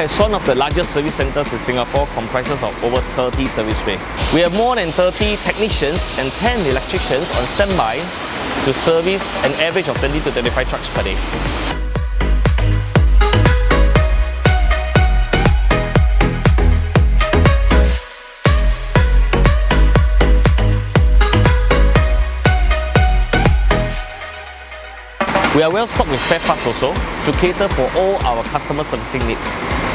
as one of the largest service centers in Singapore, comprises of over 30 service bays. We have more than 30 technicians and 10 electricians on standby to service an average of 20 to 25 trucks per day. We are well stocked with spare parts also to cater for all our customer servicing needs.